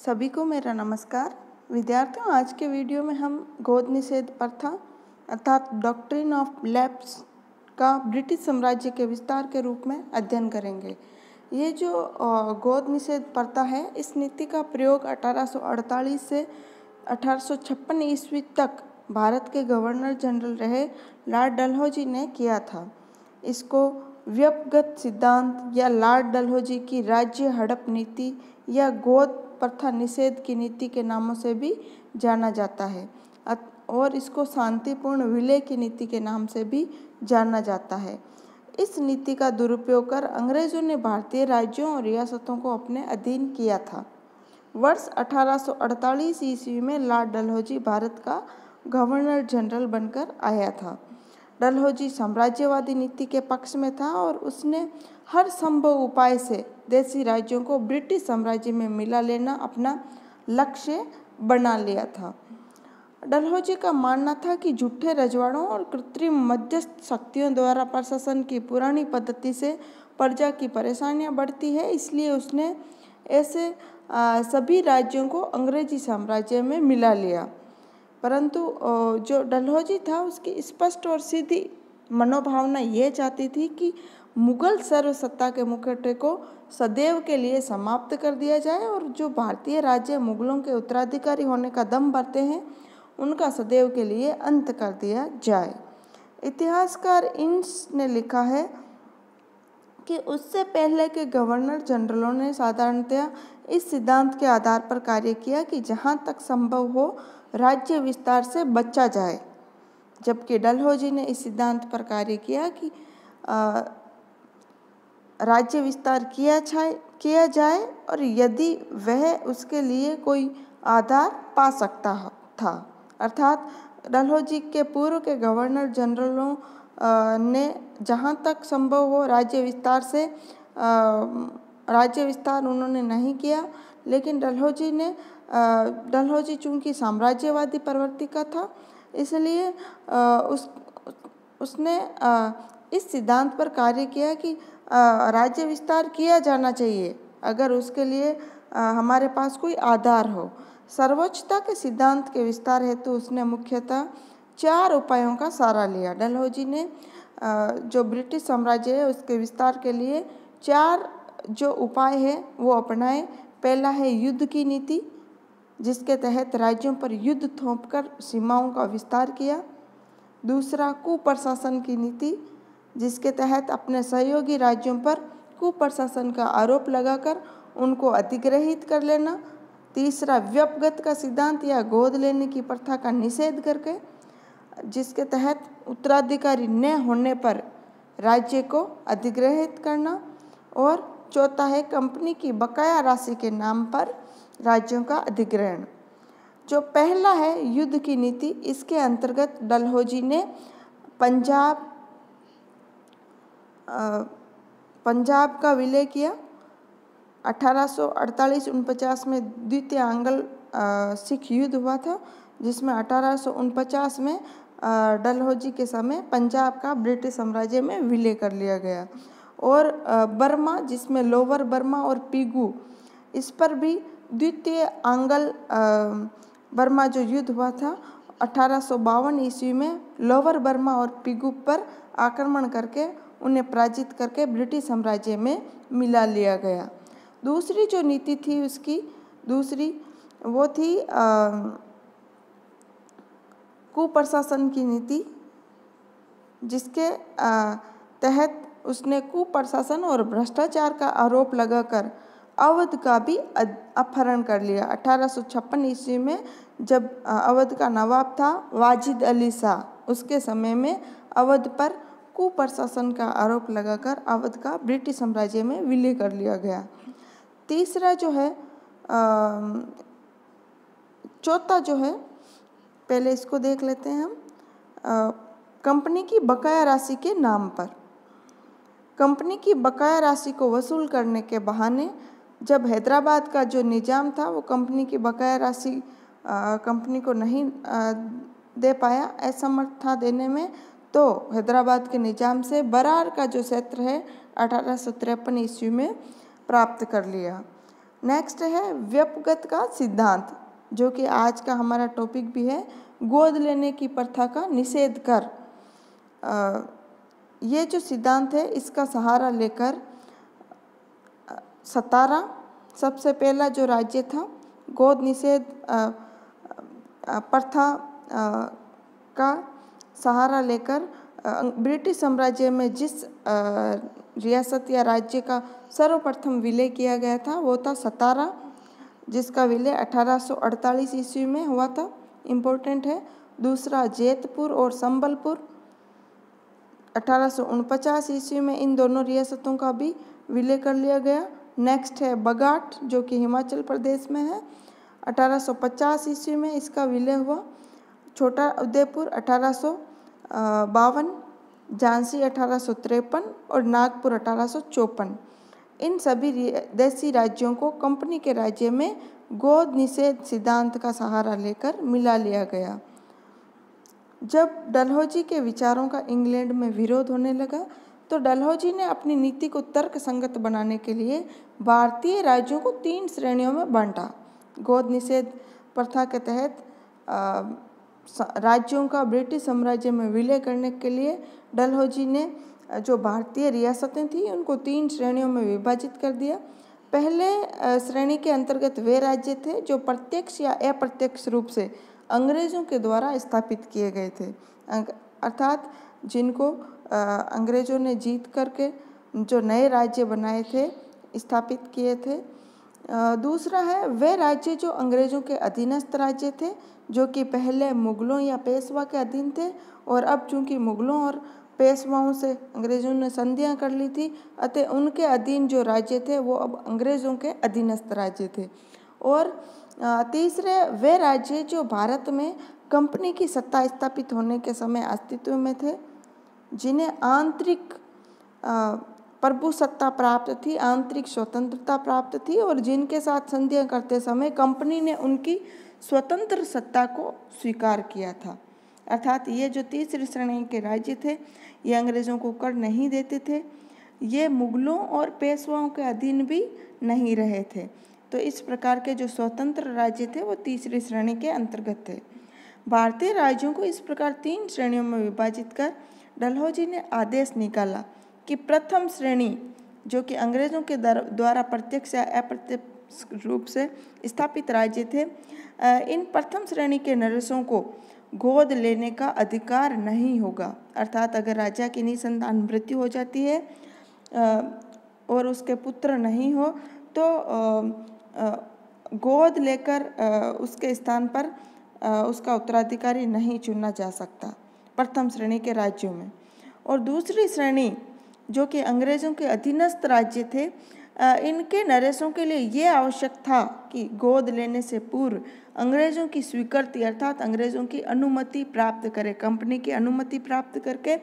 सभी को मेरा नमस्कार। विद्यार्थियों, आज के वीडियो में हम गोद निषेध प्रथा अर्थात डॉक्ट्रिन ऑफ लैप्स का ब्रिटिश साम्राज्य के विस्तार के रूप में अध्ययन करेंगे। ये जो गोद निषेध प्रथा है, इस नीति का प्रयोग 1848 से 1856 ईस्वी तक भारत के गवर्नर जनरल रहे लॉर्ड डलहौजी ने किया था। इसको व्यपगत सिद्धांत या लॉर्ड डलहौजी की राज्य हड़प नीति या गोद प्रथा निषेध की नीति के नामों से भी जाना जाता है और इसको शांतिपूर्ण विलय की नीति के नाम से भी जाना जाता है। इस नीति का दुरुपयोग कर अंग्रेजों ने भारतीय राज्यों और रियासतों को अपने अधीन किया था। वर्ष 1848 ईस्वी में लॉर्ड डलहौजी भारत का गवर्नर जनरल बनकर आया था। डलहौजी साम्राज्यवादी नीति के पक्ष में था और उसने हर संभव उपाय से देशी राज्यों को ब्रिटिश साम्राज्य में मिला लेना अपना लक्ष्य बना लिया था। डलहौजी का मानना था कि झूठे रजवाड़ों और कृत्रिम मध्यस्थ शक्तियों द्वारा प्रशासन की पुरानी पद्धति से प्रजा की परेशानियां बढ़ती है, इसलिए उसने ऐसे सभी राज्यों को अंग्रेजी साम्राज्य में मिला लिया। परंतु जो डलहौजी था, उसकी स्पष्ट और सीधी मनोभावना ये चाहती थी कि मुगल सर्वसत्ता के मुखौटे को सदैव के लिए समाप्त कर दिया जाए और जो भारतीय राज्य मुगलों के उत्तराधिकारी होने का दम भरते हैं, उनका सदैव के लिए अंत कर दिया जाए। इतिहासकार इंस ने लिखा है कि उससे पहले के गवर्नर जनरलों ने साधारणतया इस सिद्धांत के आधार पर कार्य किया कि जहाँ तक संभव हो राज्य विस्तार से बचा जाए, जबकि डलहौजी ने इस सिद्धांत पर कार्य किया कि राज्य विस्तार किया जाए और यदि वह उसके लिए कोई आधार पा सकता था। अर्थात डलहौजी के पूर्व के गवर्नर जनरलों ने जहाँ तक संभव हो राज्य विस्तार उन्होंने नहीं किया, लेकिन डलहौजी चूँकि साम्राज्यवादी प्रवृत्ति का था, इसलिए उसने इस सिद्धांत पर कार्य किया कि राज्य विस्तार किया जाना चाहिए अगर उसके लिए हमारे पास कोई आधार हो। सर्वोच्चता के सिद्धांत के विस्तार हेतु उसने मुख्यतः 4 उपायों का सहारा लिया। डलहौजी ने जो ब्रिटिश साम्राज्य है उसके विस्तार के लिए 4 जो उपाय है वो अपनाए। पहला है युद्ध की नीति, जिसके तहत राज्यों पर युद्ध थोपकर सीमाओं का विस्तार किया। दूसरा, कुप्रशासन की नीति, जिसके तहत अपने सहयोगी राज्यों पर कुप्रशासन का आरोप लगाकर उनको अधिग्रहित कर लेना। तीसरा, व्यपगत का सिद्धांत या गोद लेने की प्रथा का निषेध करके, जिसके तहत उत्तराधिकारी न होने पर राज्य को अधिग्रहित करना। और चौथा है कंपनी की बकाया राशि के नाम पर राज्यों का अधिग्रहण। जो पहला है युद्ध की नीति, इसके अंतर्गत डलहौजी ने पंजाब का विलय किया। 1848-49 में द्वितीय आंग्ल सिख युद्ध हुआ था, जिसमें 1849 में डलहौजी के समय पंजाब का ब्रिटिश साम्राज्य में विलय कर लिया गया। और बर्मा, जिसमें लोअर बर्मा और पीगू, इस पर भी द्वितीय आंग्ल बर्मा जो युद्ध हुआ था 1852 ईस्वी में, लोअर बर्मा और पीगू पर आक्रमण करके उन्हें पराजित करके ब्रिटिश साम्राज्य में मिला लिया गया। दूसरी जो नीति थी उसकी वो थी कुप्रशासन की नीति, जिसके तहत उसने कुप्रशासन और भ्रष्टाचार का आरोप लगाकर अवध का भी अपहरण कर लिया। 1856 ईस्वी में जब अवध का नवाब था वाजिद अली शाह, उसके समय में अवध पर कुप्रशासन का आरोप लगाकर अवध का ब्रिटिश साम्राज्य में विलय कर लिया गया। तीसरा जो है चौथा जो है, पहले इसको देख लेते हैं हम। कंपनी की बकाया राशि के नाम पर, कंपनी की बकाया राशि को वसूल करने के बहाने जब हैदराबाद का जो निजाम था वो कंपनी की बकाया राशि कंपनी को नहीं दे पाया, असमर्थ था देने में, तो हैदराबाद के निजाम से बरार का जो क्षेत्र है 1853 ईस्वी में प्राप्त कर लिया। नेक्स्ट है व्यपगत का सिद्धांत, जो कि आज का हमारा टॉपिक भी है, गोद लेने की प्रथा का निषेध कर। ये जो सिद्धांत है इसका सहारा लेकर सतारा सबसे पहला जो राज्य था गोद निषेध प्रथा का सहारा लेकर ब्रिटिश साम्राज्य में जिस रियासत या राज्य का सर्वप्रथम विलय किया गया था वो था सतारा, जिसका विलय 1848 ईस्वी में हुआ था, इम्पोर्टेंट है। दूसरा जैतपुर और संबलपुर 1849 ईस्वी में इन दोनों रियासतों का भी विलय कर लिया गया। नेक्स्ट है बगाट, जो कि हिमाचल प्रदेश में है, 1850 ईस्वी में इसका विलय हुआ। छोटा उदयपुर 1852, झांसी 1853 और नागपुर 1854। इन सभी देशी राज्यों को कंपनी के राज्य में गोद निषेध सिद्धांत का सहारा लेकर मिला लिया गया। जब डलहौजी के विचारों का इंग्लैंड में विरोध होने लगा तो डलहौजी ने अपनी नीति को तर्क संगत बनाने के लिए भारतीय राज्यों को 3 श्रेणियों में बांटा। गोद निषेध प्रथा के तहत राज्यों का ब्रिटिश साम्राज्य में विलय करने के लिए डलहौजी ने जो भारतीय रियासतें थी उनको 3 श्रेणियों में विभाजित कर दिया। पहले श्रेणी के अंतर्गत वे राज्य थे जो प्रत्यक्ष या अप्रत्यक्ष रूप से अंग्रेज़ों के द्वारा स्थापित किए गए थे, अर्थात जिनको अंग्रेज़ों ने जीत करके जो नए राज्य बनाए थे, स्थापित किए थे। दूसरा है वे राज्य जो अंग्रेज़ों के अधीनस्थ राज्य थे, जो कि पहले मुग़लों या पेशवा के अधीन थे, और अब चूँकि मुग़लों और पेशवाओं से अंग्रेज़ों ने संधियाँ कर ली थी, अतः उनके अधीन जो राज्य थे वो अब अंग्रेज़ों के अधीनस्थ राज्य थे। और तीसरे वे राज्य जो भारत में कंपनी की सत्ता स्थापित होने के समय अस्तित्व में थे, जिन्हें आंतरिक प्रभुसत्ता प्राप्त थी, आंतरिक स्वतंत्रता प्राप्त थी, और जिनके साथ संधियाँ करते समय कंपनी ने उनकी स्वतंत्र सत्ता को स्वीकार किया था। अर्थात ये जो तीसरी श्रेणी के राज्य थे ये अंग्रेज़ों को कर नहीं देते थे, ये मुग़लों और पेशवाओं के अधीन भी नहीं रहे थे। तो इस प्रकार के जो स्वतंत्र राज्य थे वो तीसरी श्रेणी के अंतर्गत थे। भारतीय राज्यों को इस प्रकार 3 श्रेणियों में विभाजित कर डलहौजी ने आदेश निकाला कि प्रथम श्रेणी जो कि अंग्रेज़ों के द्वारा प्रत्यक्ष या अप्रत्यक्ष रूप से स्थापित राज्य थे, इन प्रथम श्रेणी के नरेशों को गोद लेने का अधिकार नहीं होगा। अर्थात अगर राजा की निसंतान मृत्यु हो जाती है और उसके पुत्र नहीं हो तो गोद लेकर उसके स्थान पर उसका उत्तराधिकारी नहीं चुना जा सकता प्रथम श्रेणी के राज्यों में। और दूसरी श्रेणी जो कि अंग्रेज़ों के अधीनस्थ राज्य थे, इनके नरेशों के लिए ये आवश्यक था कि गोद लेने से पूर्व अंग्रेज़ों की स्वीकृति अर्थात अंग्रेज़ों की अनुमति प्राप्त करें, कंपनी की अनुमति प्राप्त करके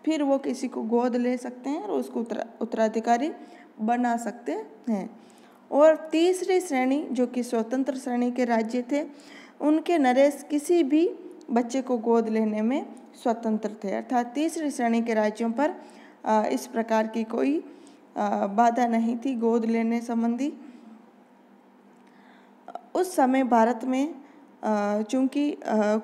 फिर वो किसी को गोद ले सकते हैं और उसको उत्तराधिकारी बना सकते हैं। और तीसरी श्रेणी जो कि स्वतंत्र श्रेणी के राज्य थे, उनके नरेश किसी भी बच्चे को गोद लेने में स्वतंत्र थे। अर्थात तीसरी श्रेणी के राज्यों पर इस प्रकार की कोई बाधा नहीं थी गोद लेने संबंधी। उस समय भारत में चूँकि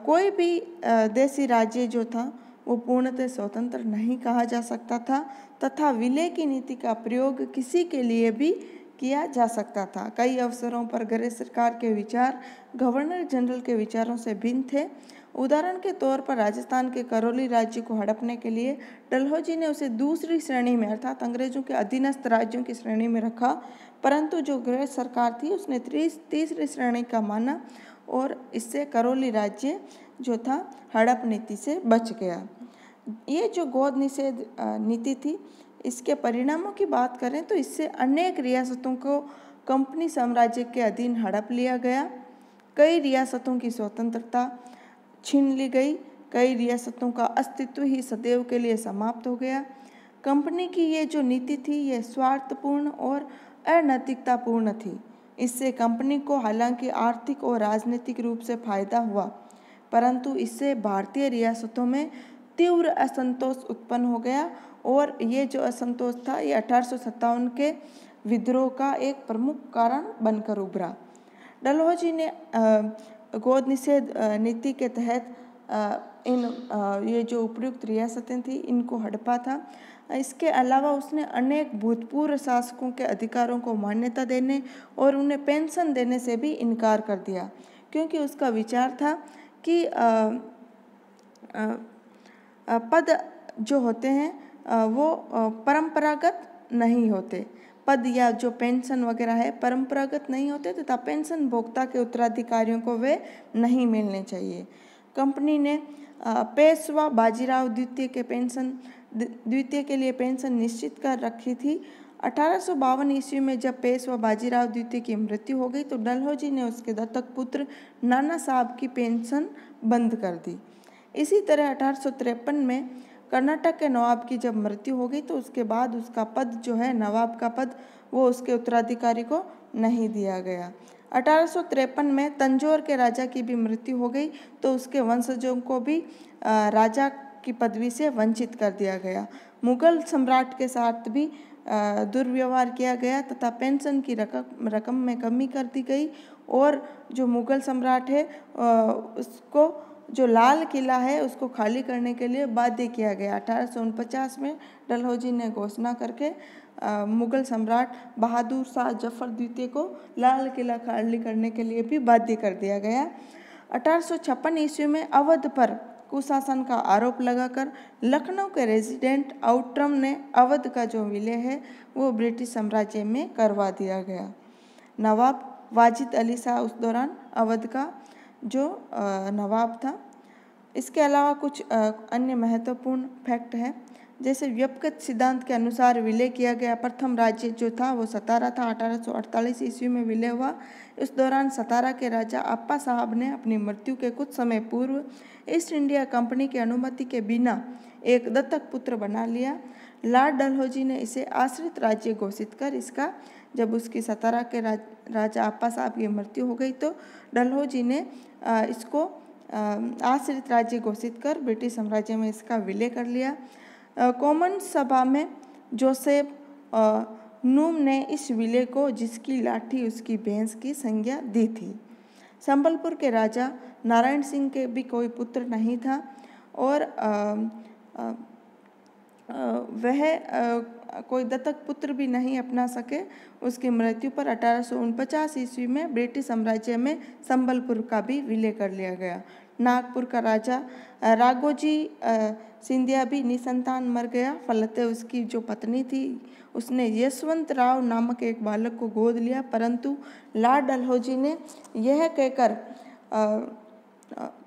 कोई भी देशी राज्य जो था वो पूर्णतः स्वतंत्र नहीं कहा जा सकता था तथा विलय की नीति का प्रयोग किसी के लिए भी किया जा सकता था। कई अवसरों पर अंग्रेज सरकार के विचार गवर्नर जनरल के विचारों से भिन्न थे। उदाहरण के तौर पर राजस्थान के करौली राज्य को हड़पने के लिए डलहौजी ने उसे दूसरी श्रेणी में अर्थात अंग्रेजों के अधीनस्थ राज्यों की श्रेणी में रखा, परंतु जो अंग्रेज सरकार थी उसने तीसरी श्रेणी का माना और इससे करौली राज्य जो था हड़प नीति से बच गया। ये जो गोद निषेध नीति थी, इसके परिणामों की बात करें तो इससे अनेक रियासतों को कंपनी साम्राज्य के अधीन हड़प लिया गया। कई रियासतों की स्वतंत्रता छीन ली गई, कई रियासतों का अस्तित्व ही सदैव के लिए समाप्त हो गया। कंपनी की ये जो नीति थी ये स्वार्थपूर्ण और अनैतिकतापूर्ण थी। इससे कंपनी को हालांकि आर्थिक और राजनीतिक रूप से फायदा हुआ, परंतु इससे भारतीय रियासतों में तीव्र असंतोष उत्पन्न हो गया और ये जो असंतोष था ये 1857 के विद्रोह का एक प्रमुख कारण बनकर उभरा। डलहौजी ने गोद निषेध नीति के तहत ये जो उपयुक्त रियासतें थी इनको हड़पा था। इसके अलावा उसने अनेक भूतपूर्व शासकों के अधिकारों को मान्यता देने और उन्हें पेंशन देने से भी इनकार कर दिया, क्योंकि उसका विचार था कि पद जो होते हैं वो परंपरागत नहीं होते। पद या जो पेंशन वगैरह है परंपरागत नहीं होते तथा पेंशन भोक्ता के उत्तराधिकारियों को वे नहीं मिलने चाहिए। कंपनी ने पेशवा बाजीराव द्वितीय के लिए पेंशन निश्चित कर रखी थी। 1852 ईस्वी में जब पेशवा बाजीराव द्वितीय की मृत्यु हो गई तो डलहौजी ने उसके दत्तक पुत्र नाना साहब की पेंशन बंद कर दी। इसी तरह 1853 में कर्नाटक के नवाब की जब मृत्यु हो गई तो उसके बाद उसका पद जो है नवाब का पद वो उसके उत्तराधिकारी को नहीं दिया गया। 1853 में तंजौर के राजा की भी मृत्यु हो गई तो उसके वंशजों को भी राजा की पदवी से वंचित कर दिया गया। मुगल सम्राट के साथ भी दुर्व्यवहार किया गया तथा पेंशन की रकम में कमी कर दी गई और जो मुगल सम्राट है उसको जो लाल किला है उसको खाली करने के लिए बाध्य किया गया। 1849 में डलहौजी ने घोषणा करके मुगल सम्राट बहादुर शाह जफर द्वितीय को लाल किला खाली करने के लिए भी बाध्य कर दिया गया। 1856 ईस्वी में अवध पर कुशासन का आरोप लगाकर लखनऊ के रेजिडेंट आउट्रम ने अवध का जो विलय है वो ब्रिटिश साम्राज्य में करवा दिया गया। नवाब वाजिद अली शाह उस दौरान अवध का जो नवाब था। इसके अलावा कुछ अन्य महत्वपूर्ण फैक्ट है, जैसे व्यपगत सिद्धांत के अनुसार विलय किया गया प्रथम राज्य जो था वो सतारा था। 1848 ईस्वी में विलय हुआ। इस दौरान सतारा के राजा अप्पा साहब ने अपनी मृत्यु के कुछ समय पूर्व ईस्ट इंडिया कंपनी की अनुमति के बिना एक दत्तक पुत्र बना लिया। लॉर्ड डलहौजी ने इसे आश्रित राज्य घोषित कर इसका जब उसकी सतारा के राजा अप्पा साहब की मृत्यु हो गई तो डलहौजी ने इसको आश्रित राज्य घोषित कर ब्रिटिश साम्राज्य में इसका विलय कर लिया। कॉमन सभा में जोसेफ नूम ने इस विलय को जिसकी लाठी उसकी भैंस की संज्ञा दी थी। संबलपुर के राजा नारायण सिंह के भी कोई पुत्र नहीं था और वह कोई दत्तक पुत्र भी नहीं अपना सके। उसकी मृत्यु पर 1849 ईस्वी में ब्रिटिश साम्राज्य में संबलपुर का भी विलय कर लिया गया। नागपुर का राजा राघोजी सिंधिया भी निसंतान मर गया। फलते उसकी जो पत्नी थी उसने यशवंत राव नामक एक बालक को गोद लिया, परंतु लॉर्ड डलहौजी ने यह कहकर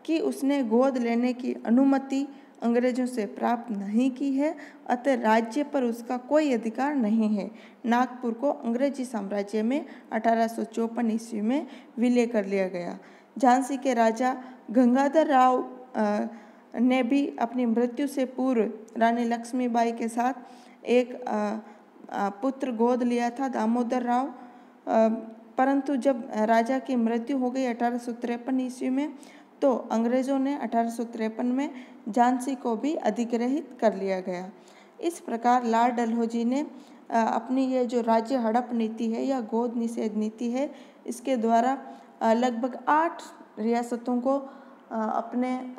कि उसने गोद लेने की अनुमति अंग्रेजों से प्राप्त नहीं की है, अतः राज्य पर उसका कोई अधिकार नहीं है। नागपुर को अंग्रेजी साम्राज्य में 1854 ईस्वी में विलय कर लिया गया। झांसी के राजा गंगाधर राव ने भी अपनी मृत्यु से पूर्व रानी लक्ष्मीबाई के साथ एक पुत्र गोद लिया था, दामोदर राव, परंतु जब राजा की मृत्यु हो गई 1853 ईस्वी में तो अंग्रेज़ों ने 1853 में झांसी को भी अधिग्रहित कर लिया गया। इस प्रकार लॉर्ड डलहौजी ने अपनी ये जो राज्य हड़प नीति है या गोद निषेध नीति है इसके द्वारा लगभग 8 रियासतों को अपने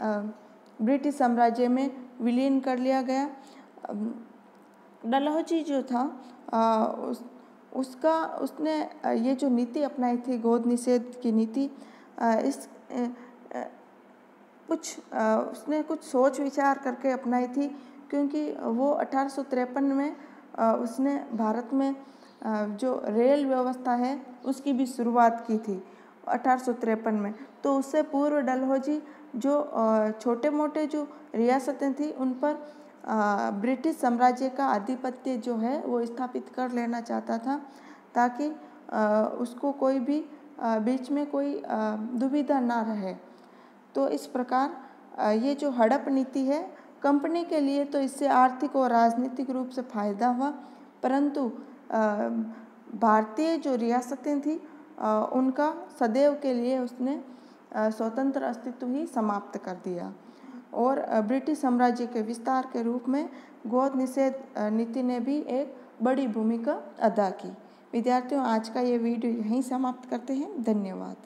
ब्रिटिश साम्राज्य में विलीन कर लिया गया। डलहौजी जो था उसने ये जो नीति अपनाई थी गोद निषेध की नीति, उसने कुछ सोच विचार करके अपनाई थी, क्योंकि वो 1853 में उसने भारत में जो रेल व्यवस्था है उसकी भी शुरुआत की थी 1853 में। तो उससे पूर्व डलहौजी जो छोटे मोटे जो रियासतें थी उन पर ब्रिटिश साम्राज्य का आधिपत्य जो है वो स्थापित कर लेना चाहता था, ताकि उसको कोई भी बीच में कोई दुविधा ना रहे। तो इस प्रकार ये जो हड़प नीति है कंपनी के लिए तो इससे आर्थिक और राजनीतिक रूप से फायदा हुआ, परंतु भारतीय जो रियासतें थी उनका सदैव के लिए उसने स्वतंत्र अस्तित्व ही समाप्त कर दिया। और ब्रिटिश साम्राज्य के विस्तार के रूप में गोद निषेध नीति ने भी एक बड़ी भूमिका अदा की। विद्यार्थियों, आज का ये वीडियो यहीं समाप्त करते हैं। धन्यवाद।